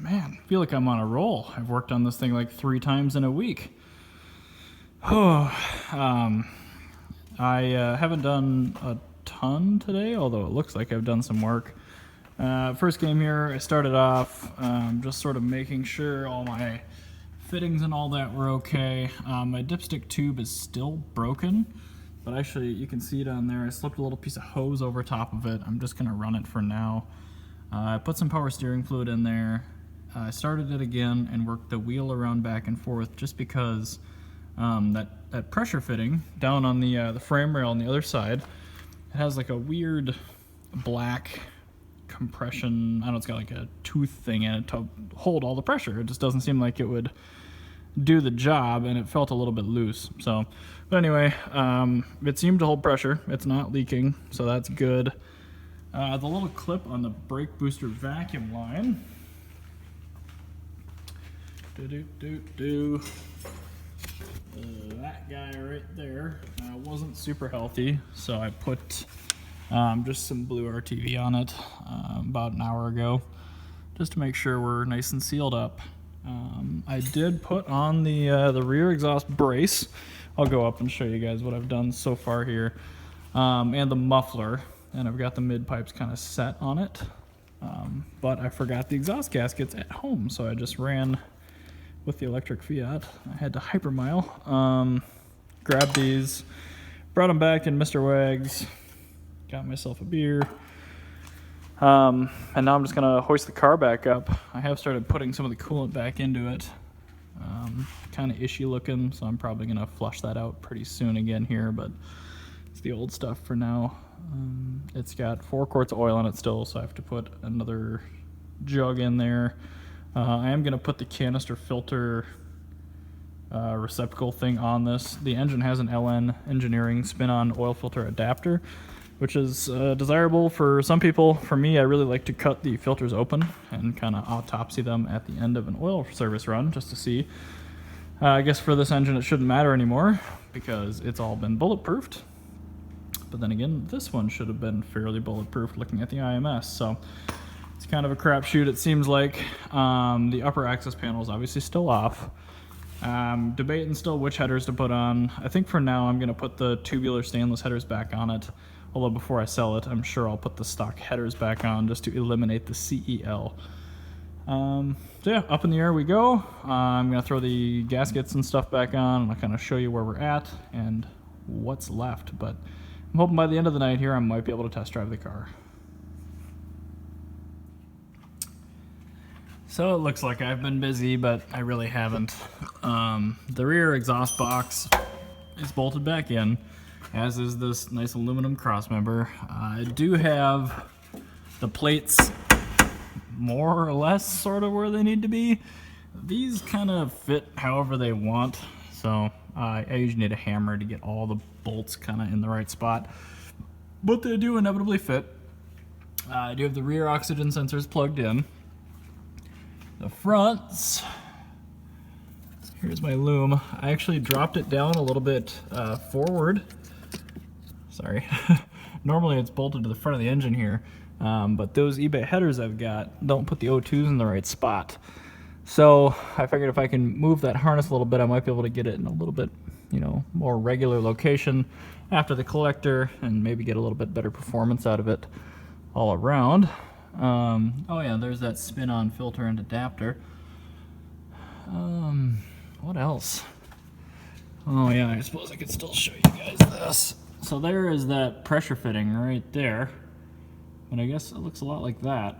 Man, I feel like I'm on a roll. I've worked on this thing like 3 times in a week. Oh, I haven't done a ton today, although it looks like I've done some work. First game here, I started off just sort of making sure all my fittings and all that were okay. My dipstick tube is still broken, but actually you can see it on there. I slipped a little piece of hose over top of it. I'm just gonna run it for now. I put some power steering fluid in there. I started it again and worked the wheel around back and forth just because that pressure fitting down on the frame rail on the other side, it has like a weird black compression. I don't know, it's got like a tooth thing in it to hold all the pressure. It just doesn't seem like it would do the job, and it felt a little bit loose. So, but anyway, it seemed to hold pressure. It's not leaking, so that's good. The little clip on the brake booster vacuum line. That guy right there wasn't super healthy, so I put just some blue RTV on it about an hour ago, just to make sure we're nice and sealed up. I did put on the rear exhaust brace. I'll go up and show you guys what I've done so far here, and the muffler, and I've got the mid pipes kind of set on it, but I forgot the exhaust gaskets at home, so I just ran with the electric Fiat. I had to hypermile, grabbed these, brought them back in Mr. Wags, got myself a beer, and now I'm just gonna hoist the car back up. I have started putting some of the coolant back into it. Kind of ishy looking, so I'm probably gonna flush that out pretty soon again here, but it's the old stuff for now. It's got 4 quarts of oil in it still, so I have to put another jug in there. I am gonna put the canister filter receptacle thing on this. The engine has an LN Engineering spin-on oil filter adapter, which is desirable for some people. For me, I really like to cut the filters open and kind of autopsy them at the end of an oil service run just to see. I guess for this engine it shouldn't matter anymore because it's all been bulletproofed. But then again, this one should have been fairly bulletproof looking at the IMS. So it's kind of a crapshoot, it seems like. The upper access panel is obviously still off. Debating still which headers to put on. I think for now I'm going to put the tubular stainless headers back on it. Although before I sell it, I'm sure I'll put the stock headers back on just to eliminate the CEL. So yeah, up in the air we go. I'm going to throw the gaskets and stuff back on, and I'll kind of show you where we're at and what's left. But I'm hoping by the end of the night here I might be able to test drive the car. So it looks like I've been busy, but I really haven't. The rear exhaust box is bolted back in, as is this nice aluminum crossmember. I do have the plates more or less sort of where they need to be. These kind of fit however they want, so I usually need a hammer to get all the bolts kind of in the right spot, but they do inevitably fit. I do have the rear oxygen sensors plugged in. The fronts, here's my loom. I actually dropped it down a little bit forward. Sorry. Normally it's bolted to the front of the engine here, but those eBay headers I've got don't put the O2s in the right spot. So I figured if I can move that harness a little bit, I might be able to get it in a little bit, more regular location after the collector and maybe get a little bit better performance out of it all around. Oh yeah, there's that spin-on filter and adapter. What else? Oh yeah, I suppose I could still show you guys this. So there is that pressure fitting right there. And I guess it looks a lot like that.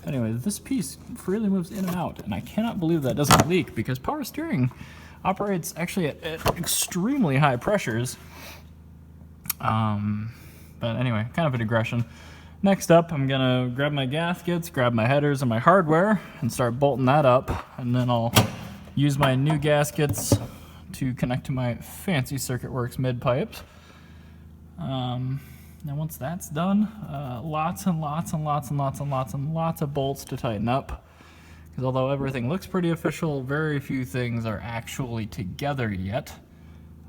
Anyway, this piece freely moves in and out, and I cannot believe that doesn't leak because power steering operates actually at extremely high pressures. But anyway, kind of a digression. Next up, I'm gonna grab my gaskets, grab my headers and my hardware, and start bolting that up. And then I'll use my new gaskets to connect to my fancy CircuitWorks mid pipes. Now once that's done, lots and lots and lots and lots and lots and lots of bolts to tighten up. Because although everything looks pretty official, very few things are actually together yet.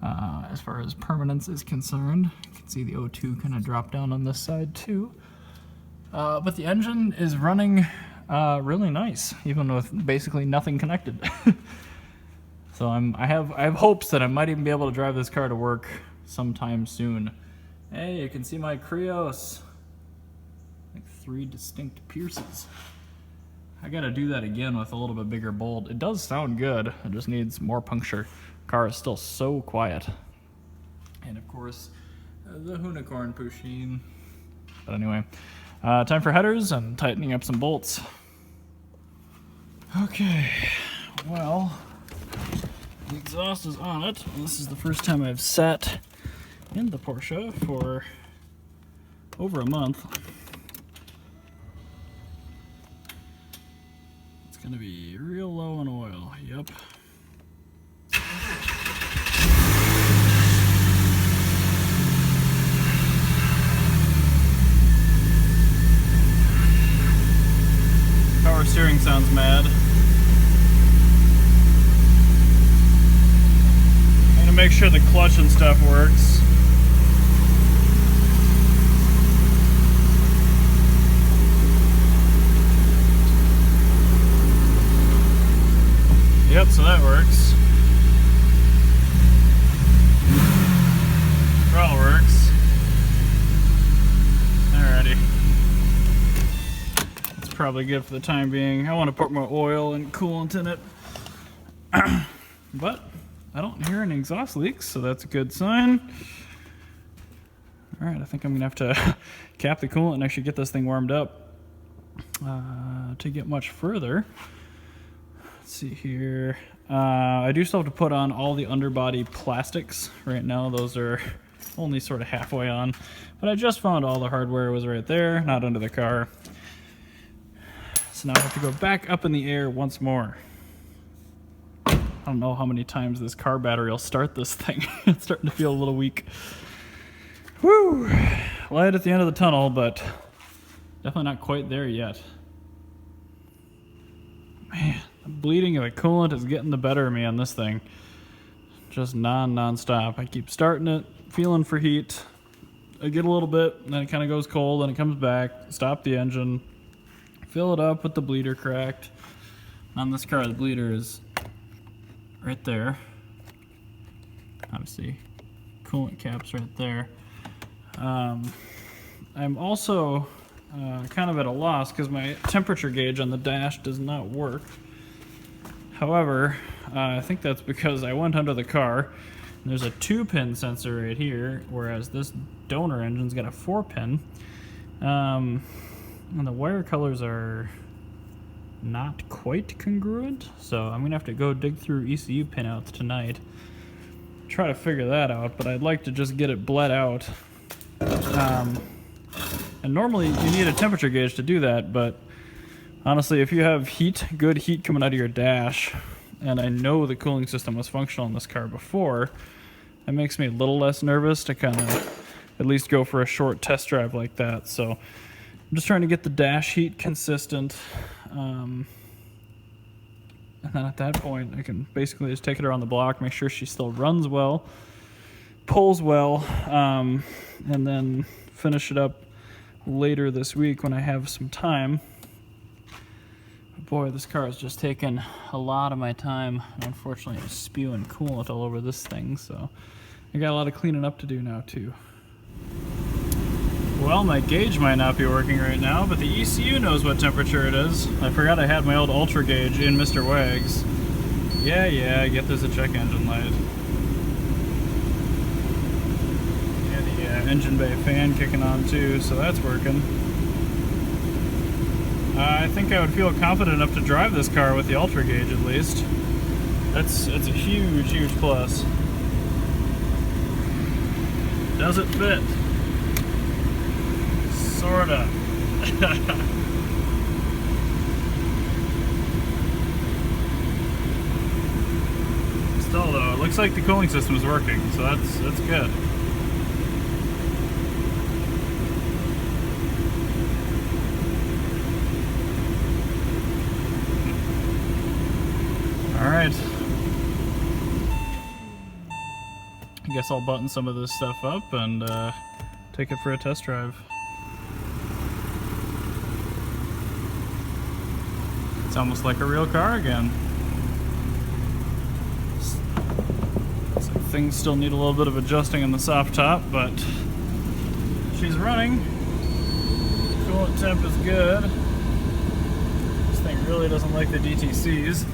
As far as permanence is concerned, you can see the O2 kind of drop down on this side too. But the engine is running really nice, even with basically nothing connected. So I have hopes that I might even be able to drive this car to work sometime soon. Hey, you can see my Krios. Like 3 distinct pierces. I gotta do that again with a little bit bigger bolt. It does sound good. It just needs more puncture. Car is still so quiet. And of course, the unicorn Pusheen. But anyway, time for headers and tightening up some bolts. Okay, well, the exhaust is on it. This is the first time I've sat in the Porsche for over a month. It's gonna be real low in oil, yep. Power steering sounds mad. I'm gonna make sure the clutch and stuff works. Yep, so that works. Throttle works. Alrighty. That's probably good for the time being. I want to put more oil and coolant in it. But I don't hear any exhaust leaks, so that's a good sign. Alright, I think I'm going to have to cap the coolant and actually get this thing warmed up to get much further. Let's see here. I do still have to put on all the underbody plastics. Right now those are only sort of halfway on. But I just found all the hardware was right there, not under the car. So now I have to go back up in the air once more. I don't know how many times this car battery will start this thing. It's starting to feel a little weak. Woo! Light at the end of the tunnel, but definitely not quite there yet. Man, the bleeding of the coolant is getting the better of me on this thing. Just non-stop. I keep starting it, feeling for heat. I get a little bit, and then it kind of goes cold, and it comes back. Stop the engine. Fill it up with the bleeder cracked. On this car, the bleeder is right there. Obviously, coolant cap's right there. I'm also kind of at a loss because my temperature gauge on the dash does not work. However, I think that's because I went under the car. And there's a 2-pin sensor right here, whereas this donor engine's got a 4-pin. And the wire colors are not quite congruent, so I'm gonna have to go dig through ECU pinouts tonight, try to figure that out, but I'd like to just get it bled out. And normally you need a temperature gauge to do that, but honestly, if you have good heat coming out of your dash, and I know the cooling system was functional in this car before, it makes me a little less nervous to kind of at least go for a short test drive like that. So I'm just trying to get the dash heat consistent. And then at that point, I can basically just take it around the block, make sure she still runs well, pulls well, and then finish it up later this week when I have some time. But boy, this car has just taken a lot of my time. Unfortunately, I'm spewing coolant all over this thing, so I got a lot of cleaning up to do now too. Well, my gauge might not be working right now, but the ECU knows what temperature it is. I forgot I had my old Ultra gauge in Mr. Wags. Yeah, I get there's a check engine light. Yeah, the engine bay fan kicking on too, so that's working. I think I would feel confident enough to drive this car with the Ultra gauge at least. That's a huge plus. Does it fit? Sorta. Still though, it looks like the cooling system is working, so that's good. Alright. I guess I'll button some of this stuff up and take it for a test drive. It's almost like a real car again. So things still need a little bit of adjusting on the soft top, but she's running. Coolant temp is good. This thing really doesn't like the DTCs.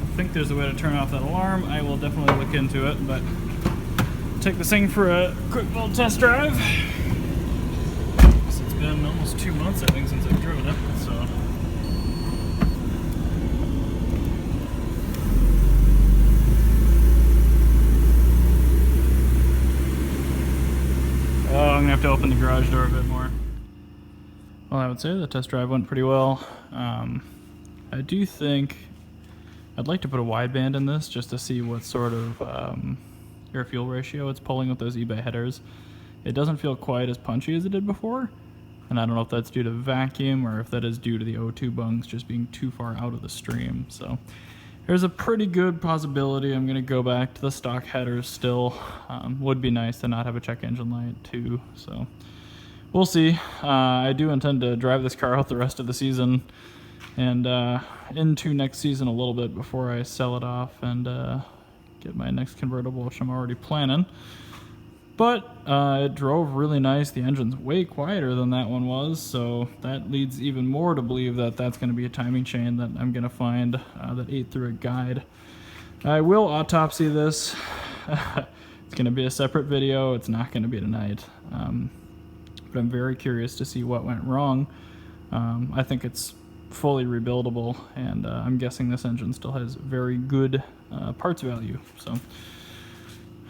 I think there's a way to turn off that alarm. I will definitely look into it, but take this thing for a quick little test drive. It's been almost 2 months, I think, since I've driven it, so. Oh, I'm gonna have to open the garage door a bit more. Well, I would say the test drive went pretty well. I do think I'd like to put a wideband in this just to see what sort of air-fuel ratio it's pulling with those eBay headers. It doesn't feel quite as punchy as it did before, and I don't know if that's due to vacuum or if that is due to the O2 bungs just being too far out of the stream. So there's a pretty good possibility I'm going to go back to the stock headers still. Would be nice to not have a check engine light too, so we'll see. I do intend to drive this car out the rest of the season and into next season a little bit before I sell it off and get my next convertible, which I'm already planning. But it drove really nice. The engine's way quieter than that one was, so that leads even more to believe that that's going to be a timing chain that I'm going to find that ate through a guide. I will autopsy this. It's going to be a separate video. It's not going to be tonight. But I'm very curious to see what went wrong. I think it's fully rebuildable, and I'm guessing this engine still has very good parts value. So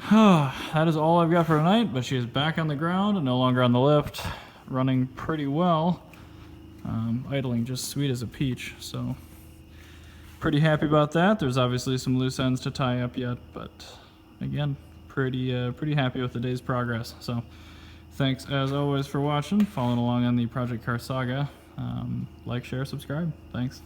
that is all I've got for tonight, but she is back on the ground and no longer on the lift, running pretty well, idling just sweet as a peach, so pretty happy about that. There's obviously some loose ends to tie up yet, but again, pretty happy with the day's progress. So thanks as always for watching, following along on the Project Car Saga. Like, share, subscribe. Thanks.